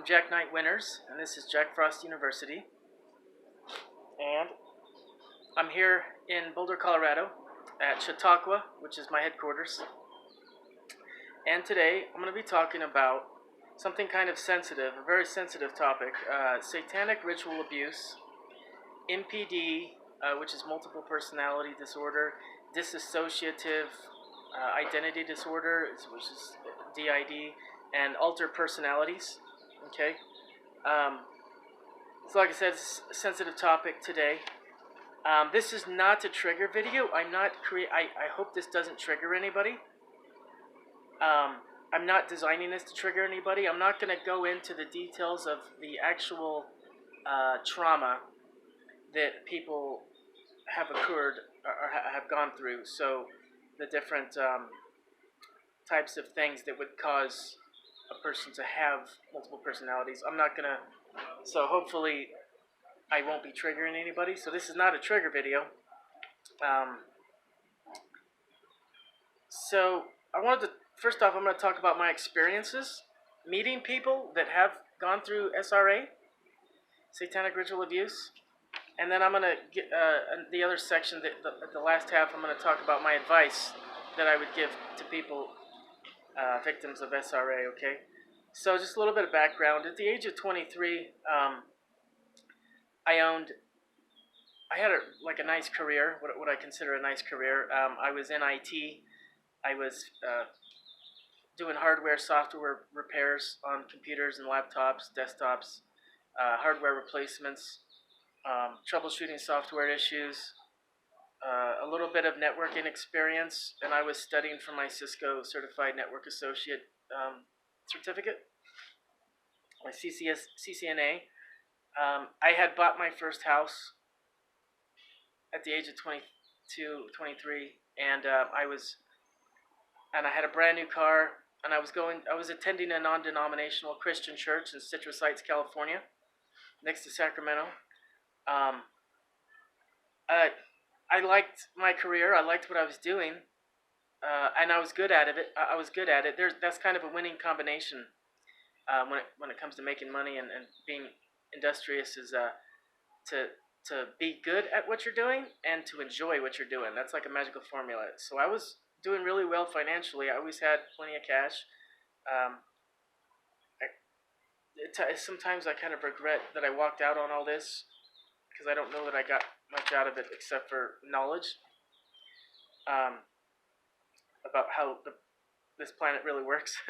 Jack Knight Winners, and this is Jack Frost University. And I'm here in Boulder, Colorado at Chautauqua, which is my headquarters. And today I'm going to be talking about something kind of sensitive, a very sensitive topic, satanic ritual abuse, MPD, which is multiple personality disorder, dissociative identity disorder, which is DID, and altered personalities. Okay. So like I said, it's a sensitive topic today. This is not a trigger video. I hope this doesn't trigger anybody. I'm not designing this to trigger anybody. I'm not going to go into the details of the actual trauma that people have occurred or have gone through. So the different types of things that would cause a person to have multiple personalities. I'm not going to, so hopefully I won't be triggering anybody. So this is not a trigger video. So I wanted to, first off, I'm going to talk about my experiences meeting people that have gone through SRA, satanic ritual abuse. And then I'm going to get the other section, the last half, I'm going to talk about my advice that I would give to people, victims of SRA, okay? So just a little bit of background. At the age of 23, I had a nice career, what I consider a nice career. I was in IT. I was doing hardware, software repairs on computers and laptops, desktops, hardware replacements, troubleshooting software issues, a little bit of networking experience, and I was studying for my Cisco Certified Network Associate certificate, my CCNA. I had bought my first house at the age of 22, 23, and I had a brand new car, and I was attending a non-denominational Christian church in Citrus Heights, California, next to Sacramento. I liked my career. I liked what I was doing, and I was good at it. That's kind of a winning combination when it comes to making money and being industrious, is to be good at what you're doing and to enjoy what you're doing. That's like a magical formula. So I was doing really well financially. I always had plenty of cash. Sometimes I kind of regret that I walked out on all this, because I don't know that I got much out of it except for knowledge about how this planet really works.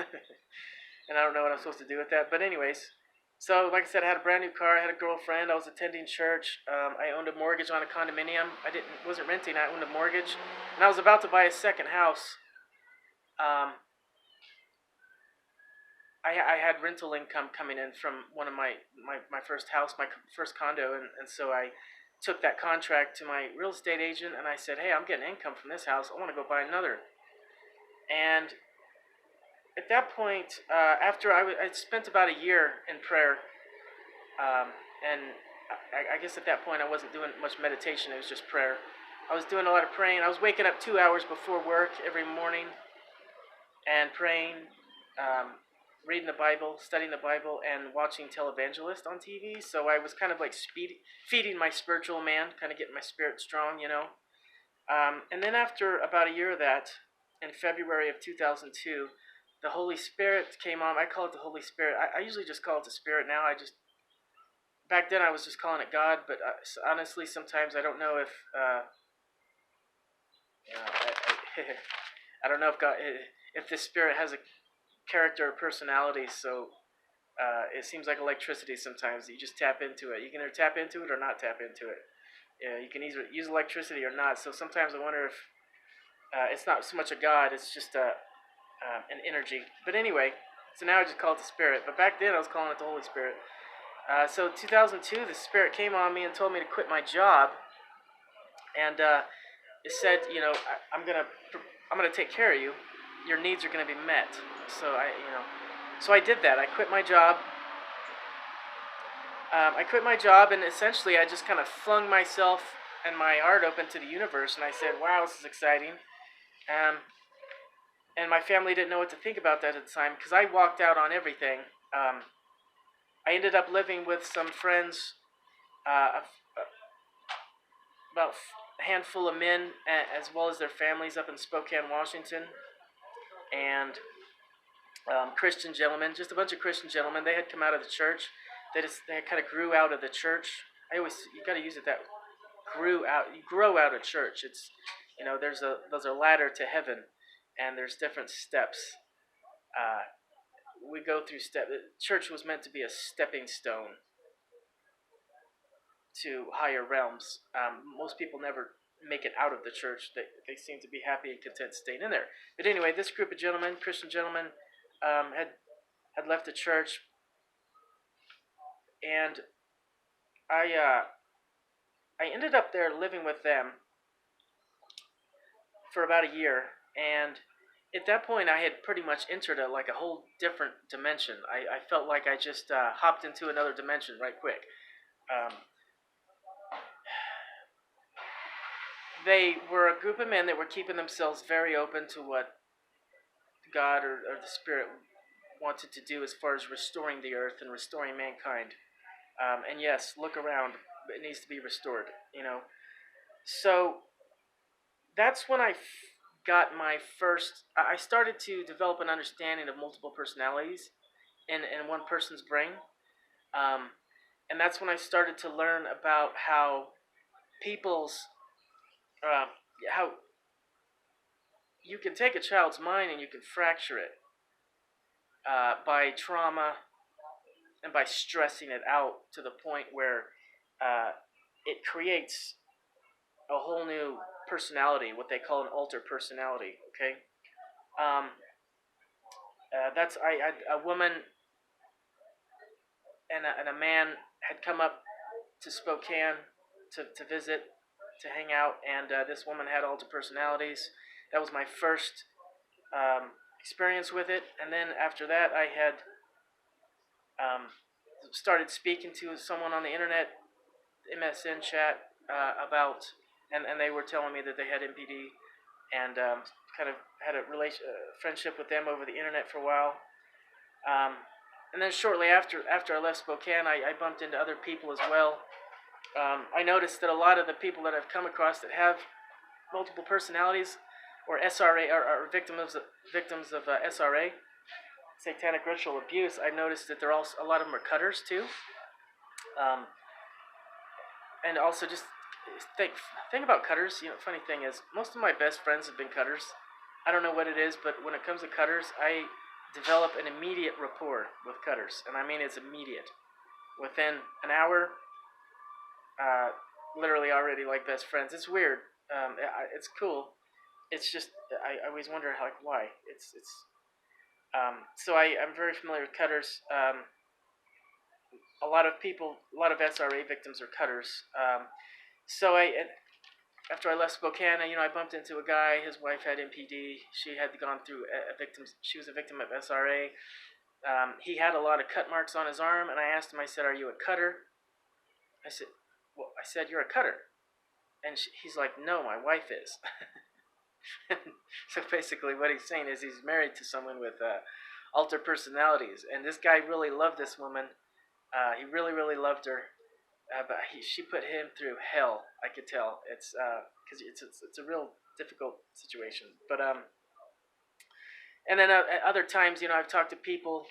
And I don't know what I'm supposed to do with that. But anyways, so like I said, I had a brand new car. I had a girlfriend. I was attending church. I owned a mortgage on a condominium. Wasn't renting. I owned a mortgage. And I was about to buy a second house. I had rental income coming in from one of my first house, my first condo, and so I took that contract to my real estate agent, and I said, hey, I'm getting income from this house. I want to go buy another. And at that point, after I spent about a year in prayer, and I guess at that point I wasn't doing much meditation. It was just prayer. I was doing a lot of praying. I was waking up 2 hours before work every morning and praying, reading the Bible, studying the Bible, and watching televangelist on TV. So I was kind of like feeding my spiritual man, kind of getting my spirit strong, you know. And then after about a year of that, in February of 2002, the Holy Spirit came on. I call it the Holy Spirit. I usually just call it the Spirit now. Back then I was just calling it God, but honestly, sometimes I don't know if, I don't know if God, if this Spirit has a character or personality. So it seems like electricity sometimes. You just tap into it. You can either tap into it or not tap into it. Yeah, you can either use electricity or not. So sometimes I wonder if it's not so much a God, it's just an energy. But anyway, so now I just call it the Spirit. But back then I was calling it the Holy Spirit. So 2002, the Spirit came on me and told me to quit my job. And it said, you know, I'm gonna take care of you. Your needs are gonna be met. So I did that. I quit my job. And essentially I just kind of flung myself and my heart open to the universe, and I said, wow, this is exciting. And my family didn't know what to think about that at the time, because I walked out on everything. I ended up living with some friends, about a handful of men, as well as their families up in Spokane, Washington, and Christian gentlemen, just a bunch of Christian gentlemen. They had come out of the church. They kind of grew out of the church. You got to use it that grew out. You grow out of church. It's there's a ladder to heaven, and there's different steps. We go through step. Church was meant to be a stepping stone to higher realms. Most people never make it out of the church. They seem to be happy and content staying in there. But anyway, this group of gentlemen, Christian gentlemen, had left the church, and I ended up there living with them for about a year, and at that point I had pretty much entered a whole different dimension. I felt like I just hopped into another dimension right quick. They were a group of men that were keeping themselves very open to what God or the Spirit wanted to do as far as restoring the earth and restoring mankind. And yes, look around. It needs to be restored, So that's when I got my first... I started to develop an understanding of multiple personalities in one person's brain. And that's when I started to learn about how people's... how you can take a child's mind and you can fracture it by trauma and by stressing it out to the point where it creates a whole new personality, what they call an alter personality. Okay, that's a woman and a man had come up to Spokane to visit, to hang out, and this woman had alter personalities. That was my first experience with it, and then after that, I had started speaking to someone on the internet, MSN chat, about, and they were telling me that they had MPD, and kind of had a friendship with them over the internet for a while. And then shortly after I left Spokane, I bumped into other people as well. I noticed that a lot of the people that I've come across that have multiple personalities or SRA are victims of SRA, satanic ritual abuse. I noticed that a lot of them are cutters too. And also just think about cutters. Funny thing is, most of my best friends have been cutters. I don't know what it is, but when it comes to cutters, I develop an immediate rapport with cutters, and I mean it's immediate. Within an hour, literally already like best friends. It's weird. It's cool. It's just I always wonder why. So I'm very familiar with cutters. A lot of SRA victims are cutters. So after I left Spokane, I bumped into a guy. His wife had MPD. She had gone through she was a victim of SRA. He had a lot of cut marks on his arm, and I asked him. I said, "Are you a cutter?" I said, "You're a cutter," and he's like, "No, my wife is." So basically, what he's saying is he's married to someone with alter personalities, and this guy really loved this woman. He really, really loved her. But she put him through hell. I could tell. It's because it's a real difficult situation. But and then at other times, I've talked to people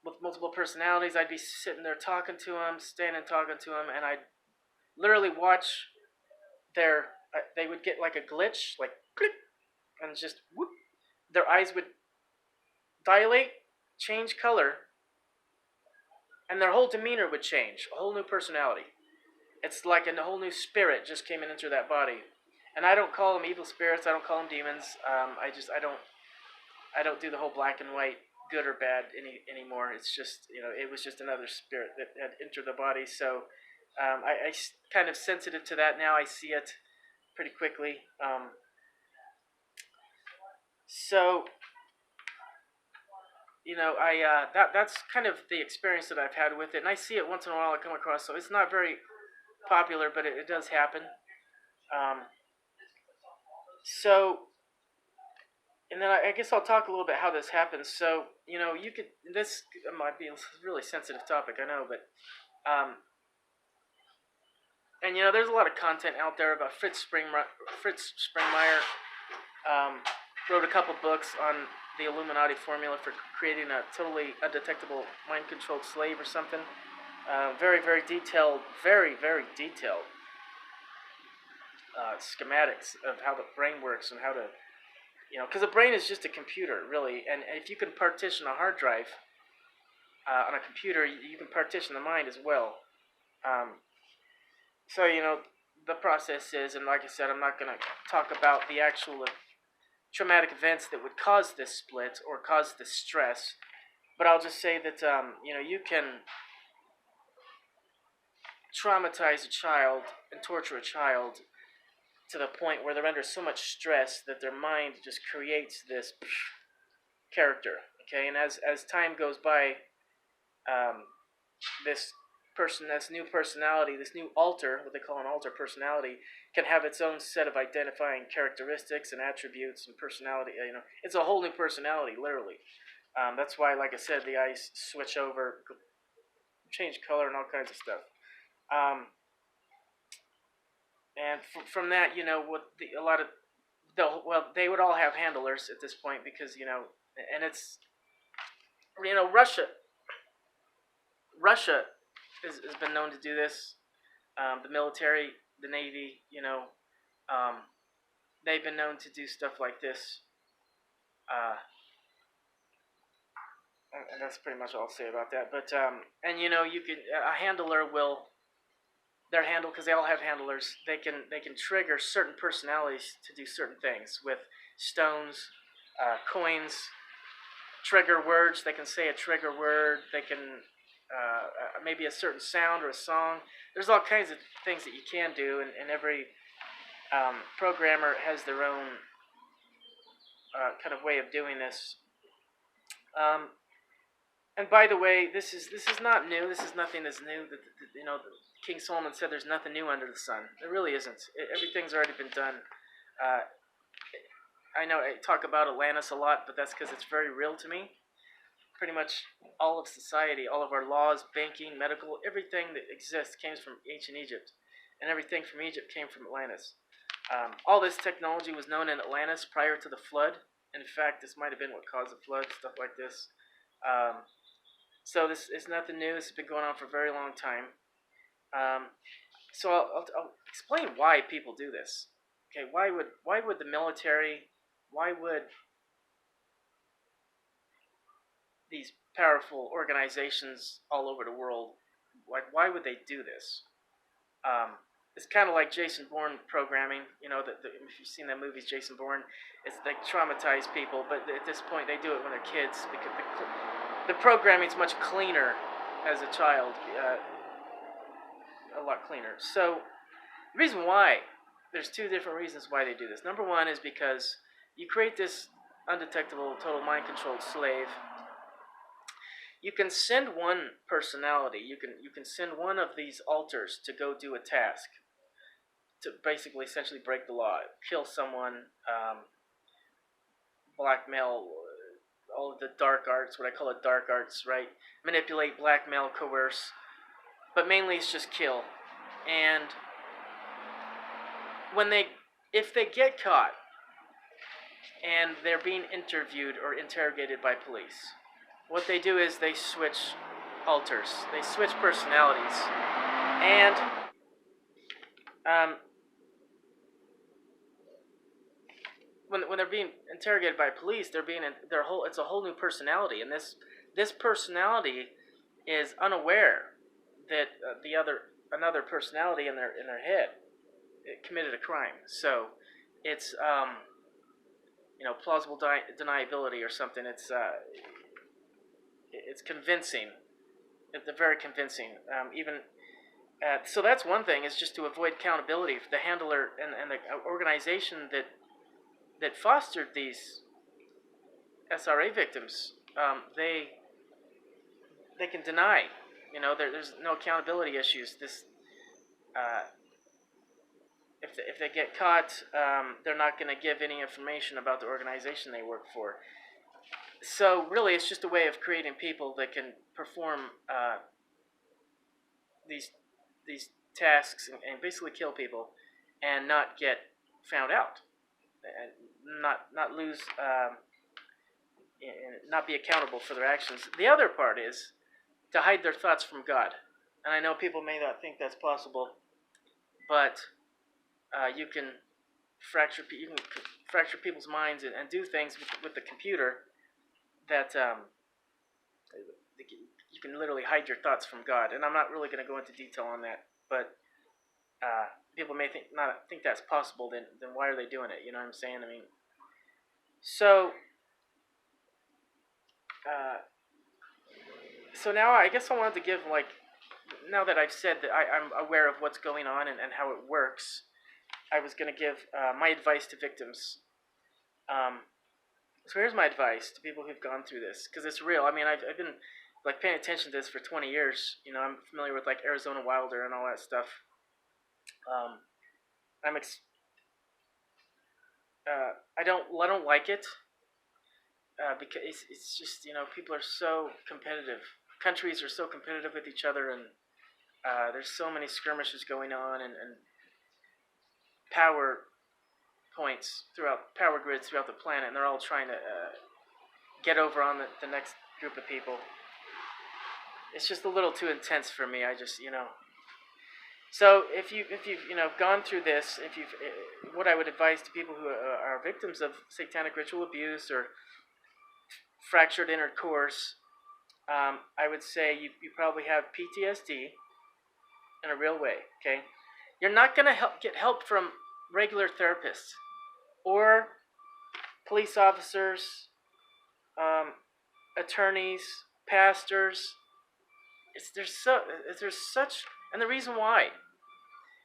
with multiple personalities. I'd be sitting there talking to them, standing talking to them, and I'd literally watch they would get like a glitch, like click, and just whoop. Their eyes would dilate, change color, and their whole demeanor would change, a whole new personality. It's like a whole new spirit just came into that body. And I don't call them evil spirits. I don't call them demons. I don't do the whole black and white, good or bad anymore. It's just, it was just another spirit that had entered the body. So I kind of sensitive to that now. I see it pretty quickly. So that's kind of the experience that I've had with it, and I see it once in a while. I come across, so it's not very popular, but it does happen. So and then I guess I'll talk a little bit how this happens. So you could this might be a really sensitive topic, I know, but and there's a lot of content out there about Fritz Springmeier wrote a couple books on the Illuminati formula for creating a totally undetectable mind-controlled slave or something. Very, very detailed, very detailed schematics of how the brain works and how to, because the brain is just a computer, really. And if you can partition a hard drive on a computer, you can partition the mind as well. So, the process is, and like I said, I'm not going to talk about the actual traumatic events that would cause this split or cause this stress, but I'll just say that, you can traumatize a child and torture a child to the point where they're under so much stress that their mind just creates this character. Okay, and as time goes by, this new personality, this new alter, what they call an alter personality, can have its own set of identifying characteristics and attributes and personality. It's a whole new personality, literally. That's why, like I said, the eyes switch over, change color, and all kinds of stuff. And from that, they would all have handlers at this point because and it's Russia has been known to do this. The military, the Navy, they've been known to do stuff like this. And that's pretty much all I'll say about that. But and you can a handler will their handle, because they all have handlers. They can trigger certain personalities to do certain things with stones, coins, trigger words. They can say a trigger word. They can maybe a certain sound or a song. There's all kinds of things that you can do, and every programmer has their own kind of way of doing this. And by the way, this is not new. This is nothing that's new. King Solomon said there's nothing new under the sun. There really isn't. Everything's already been done. I know I talk about Atlantis a lot, but that's because it's very real to me. Pretty much all of society, all of our laws, banking, medical, everything that exists came from ancient Egypt. And everything from Egypt came from Atlantis. All this technology was known in Atlantis prior to the flood. In fact, this might have been what caused the flood, stuff like this. So this is nothing new. This has been going on for a very long time. So I'll explain why people do this. Okay, why would the military, why would these powerful organizations all over the world, why would they do this? It's kind of like Jason Bourne programming. If you've seen that movie, Jason Bourne, it's like traumatize people, but at this point they do it when they're kids because the programming's much cleaner as a child, a lot cleaner. So the reason why, there's two different reasons why they do this. Number one is because you create this undetectable, total mind-controlled slave. You can send one personality. You can send one of these alters to go do a task, to basically essentially break the law, kill someone, blackmail, all of the dark arts, what I call it dark arts, right? Manipulate, blackmail, coerce, but mainly it's just kill. And if they get caught and they're being interviewed or interrogated by police, what they do is they switch alters, they switch personalities, and when they're being interrogated by police, it's a whole new personality, and this personality is unaware that another personality in their head committed a crime. So it's plausible deniability or something. It's convincing. It's very convincing. So that's one thing, is just to avoid accountability. For the handler and the organization that fostered these SRA victims, they can deny. There's no accountability issues. if they get caught, they're not going to give any information about the organization they work for. So really, it's just a way of creating people that can perform these tasks and basically kill people, and not get found out, and not lose, and not be accountable for their actions. The other part is to hide their thoughts from God, and I know people may not think that's possible, but you can fracture people's minds and do things with the computer that you can literally hide your thoughts from God. And I'm not really going to go into detail on that, but people may not think that's possible. Then why are they doing it? You know what I'm saying? I mean, so so now I guess I wanted to give, like, now that I've said that I'm aware of what's going on and how it works, I was going to give my advice to victims. So here's my advice to people who've gone through this, because it's real. I mean, I've been like paying attention to this for 20 years. You know, I'm familiar with like Arizona Wilder and all that stuff. I don't like it because it's just, you know, people are so competitive. Countries are so competitive with each other, and there's so many skirmishes going on, and power points throughout power grids throughout the planet, and they're all trying to get over on the next group of people. It's just a little too intense for me. I just, you know. So if you've gone through this, what I would advise to people who are victims of satanic ritual abuse or fractured intercourse, I would say you probably have PTSD in a real way. Okay, you're not gonna get help from regular therapists or police officers, attorneys, pastors. There's such, and the reason why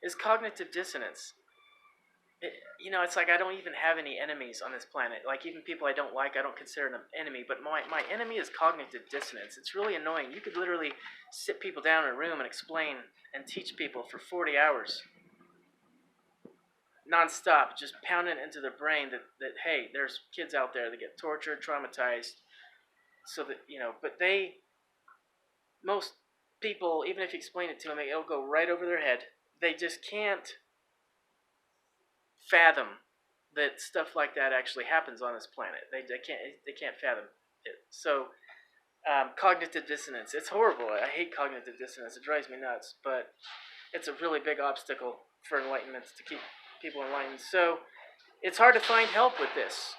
is cognitive dissonance. It's like I don't even have any enemies on this planet. Like, even people I don't like, I don't consider them enemy. But my enemy is cognitive dissonance. It's really annoying. You could literally sit people down in a room and explain and teach people for 40 hours. Non-stop, just pounding into their brain that hey, there's kids out there that get tortured, traumatized, so that, but most people, even if you explain it to them, it'll go right over their head. They just can't fathom that stuff like that actually happens on this planet. They can't fathom it. So cognitive dissonance, it's horrible. I hate cognitive dissonance. It drives me nuts, but it's a really big obstacle for enlightenment, to keep people enlightened. So it's hard to find help with this.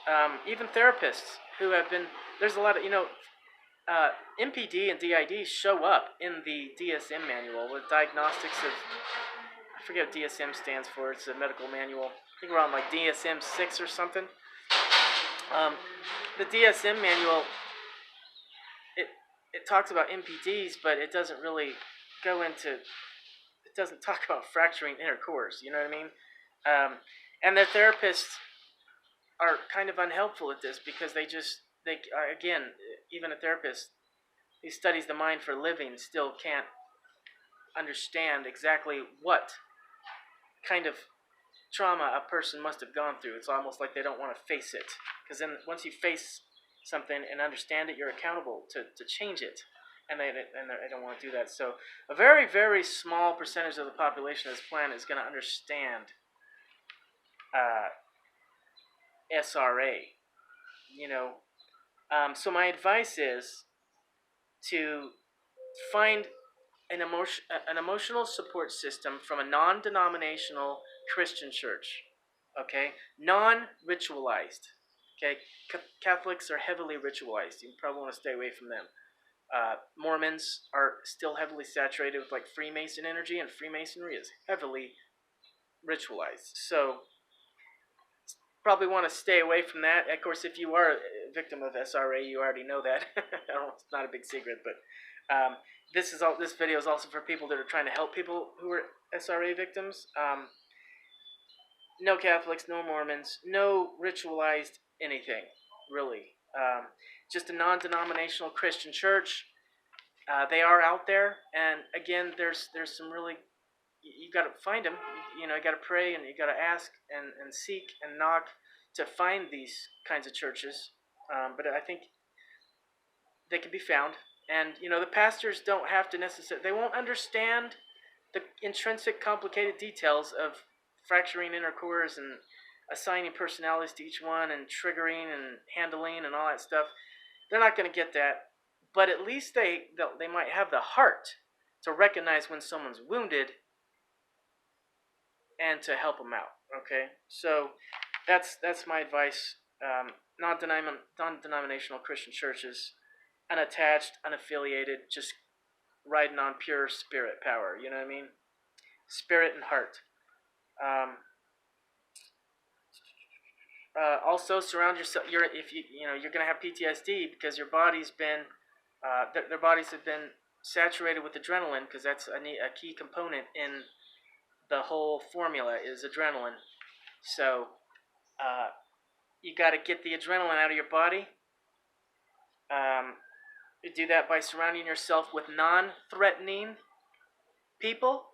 Even therapists who have been, there's a lot of, MPD and DID show up in the DSM manual with diagnostics of, I forget what DSM stands for. It's a medical manual. I think we're on like DSM 6 or something. The DSM manual, it talks about MPDs, but it doesn't really go into, it doesn't talk about fracturing intercourse, you know what I mean? And the therapists are kind of unhelpful at this, because they again, even a therapist who studies the mind for a living still can't understand exactly what kind of trauma a person must have gone through. It's almost like they don't want to face it, because then once you face something and understand it, you're accountable to change it, and they don't want to do that. So a very, very small percentage of the population of this planet is going to understand SRA, so my advice is to find an emotional support system from a non-denominational Christian church, okay? Non-ritualized, okay? Catholics are heavily ritualized. You probably want to stay away from them. Mormons are still heavily saturated with like Freemason energy, and Freemasonry is heavily ritualized. So probably want to stay away from that. Of course, if you are a victim of SRA, you already know that. It's not a big secret, but this video is also for people that are trying to help people who are SRA victims. No Catholics, no Mormons, no ritualized anything, really. Just a non-denominational Christian church. They are out there, and again, there's some really you got to find them. You know, you got to pray and you got to ask and seek and knock to find these kinds of churches. But I think they can be found. And, you know, the pastors don't have to necessarily, they won't understand the intrinsic complicated details of fracturing inner cores and assigning personalities to each one and triggering and handling and all that stuff. They're not going to get that. But at least they might have the heart to recognize when someone's wounded and to help them out. Okay? So that's my advice. Non-denominational Christian churches, unattached, unaffiliated, just riding on pure spirit power. You know what I mean? Spirit and heart. Also, surround yourself. You're gonna have PTSD because your body's been, their bodies have been saturated with adrenaline, because that's a key component in the whole formula is adrenaline. So you got to get the adrenaline out of your body. You do that by surrounding yourself with non-threatening people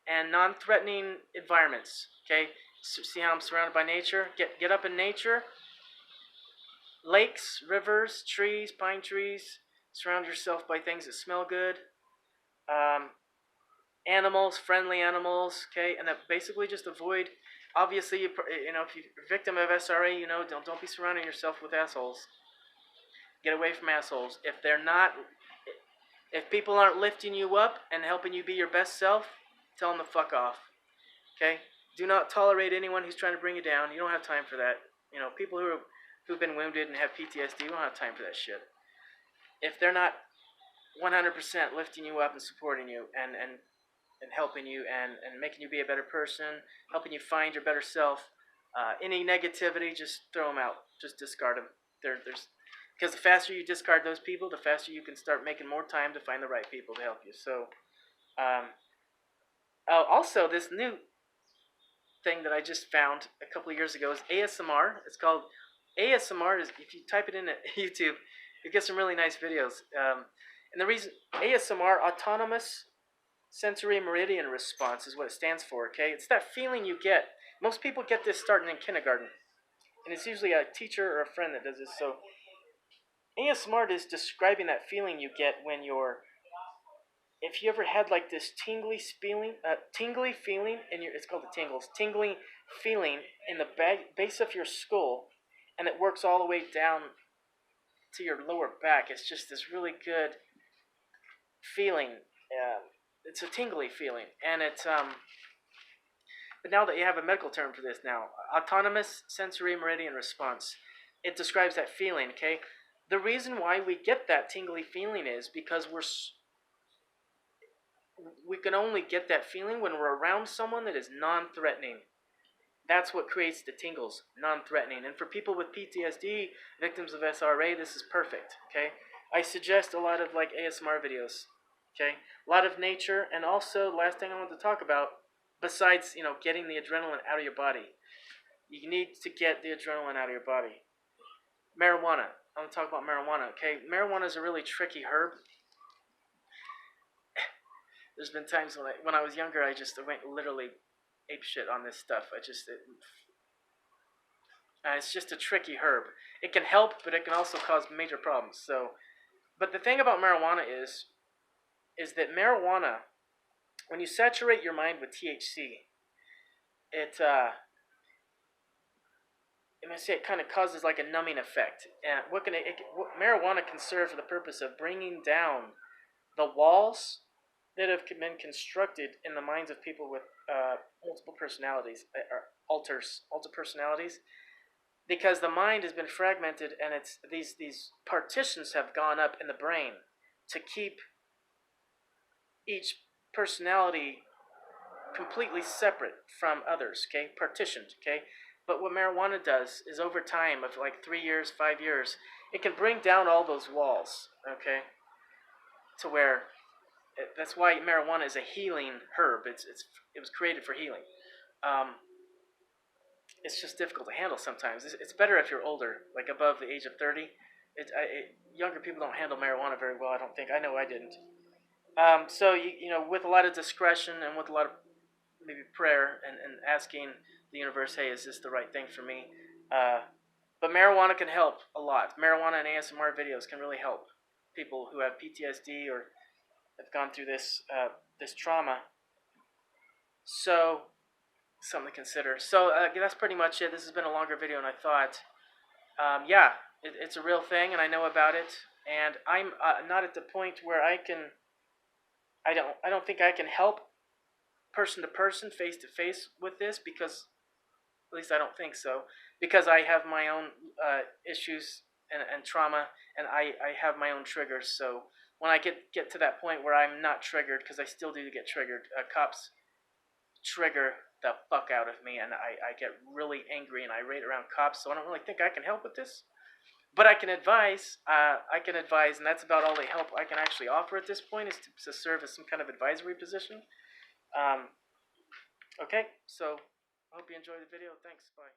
and non-threatening environments. Okay, see how I'm surrounded by nature? Get up in nature. Lakes, rivers, trees, pine trees. Surround yourself by things that smell good. Animals, friendly animals. Okay, and basically just avoid. Obviously, if you're a victim of SRA, don't be surrounding yourself with assholes. Get away from assholes. If people aren't lifting you up and helping you be your best self, tell them to fuck off. Okay? Do not tolerate anyone who's trying to bring you down. You don't have time for that. People who've been wounded and have PTSD, you don't have time for that shit. If they're not 100% lifting you up and supporting you and helping you and making you be a better person, helping you find your better self, any negativity, just throw them out. Just discard them. Because the faster you discard those people, the faster you can start making more time to find the right people to help you. So, also, this new thing that I just found a couple of years ago is ASMR. It's called ASMR. If you type it into YouTube, you get some really nice videos. And the reason ASMR, Autonomous Sensory Meridian Response, is what it stands for. Okay, it's that feeling you get. Most people get this starting in kindergarten, and it's usually a teacher or a friend that does this. So ASMR is describing that feeling you get when if you ever had like this tingly feeling in it's called the tingles, tingling feeling in the base of your skull, and it works all the way down to your lower back. It's just this really good feeling. It's a tingly feeling, and it's But now that you have a medical term for this now, autonomous sensory meridian response, it describes that feeling. Okay, the reason why we get that tingly feeling is because we can only get that feeling when we're around someone that is non-threatening. That's what creates the tingles, non-threatening. And for people with PTSD, victims of SRA, this is perfect. Okay, I suggest a lot of like ASMR videos. Okay, a lot of nature, and also last thing I want to talk about, besides getting the adrenaline out of your body, you need to get the adrenaline out of your body. Marijuana. I'm gonna talk about marijuana. Okay, marijuana is a really tricky herb. There's been times when I was younger, I went literally ape shit on this stuff. It's just a tricky herb. It can help, but it can also cause major problems. So, but the thing about marijuana is that marijuana, when you saturate your mind with THC, it kind of causes like a numbing effect. And what marijuana can serve for the purpose of bringing down the walls that have been constructed in the minds of people with multiple personalities, or alter personalities, because the mind has been fragmented, and it's these partitions have gone up in the brain to keep each personality completely separate from others. Okay, partitioned. Okay, but what marijuana does is over time of like 3 years, 5 years, it can bring down all those walls. Okay, to where that's why marijuana is a healing herb. It was created for healing. It's just difficult to handle sometimes. It's better if you're older, like above the age of 30. Younger people don't handle marijuana very well, I don't think. I know I didn't. So you know, with a lot of discretion and with a lot of maybe prayer and asking the universe, hey, is this the right thing for me? But marijuana can help a lot. Marijuana and ASMR videos can really help people who have PTSD or have gone through this trauma. So something to consider. So that's pretty much it. This has been a longer video than I thought. Yeah, it's a real thing, and I know about it. And I'm not at the point where I can. I don't think I can help person to person, face to face with this, because at least I don't think so. Because I have my own issues and trauma, and I have my own triggers. So when I get to that point where I'm not triggered, because I still do get triggered, cops trigger the fuck out of me, and I get really angry and irate around cops. So I don't really think I can help with this. But I can advise. And that's about all the help I can actually offer at this point, is to serve as some kind of advisory position. Okay, so I hope you enjoyed the video. Thanks. Bye.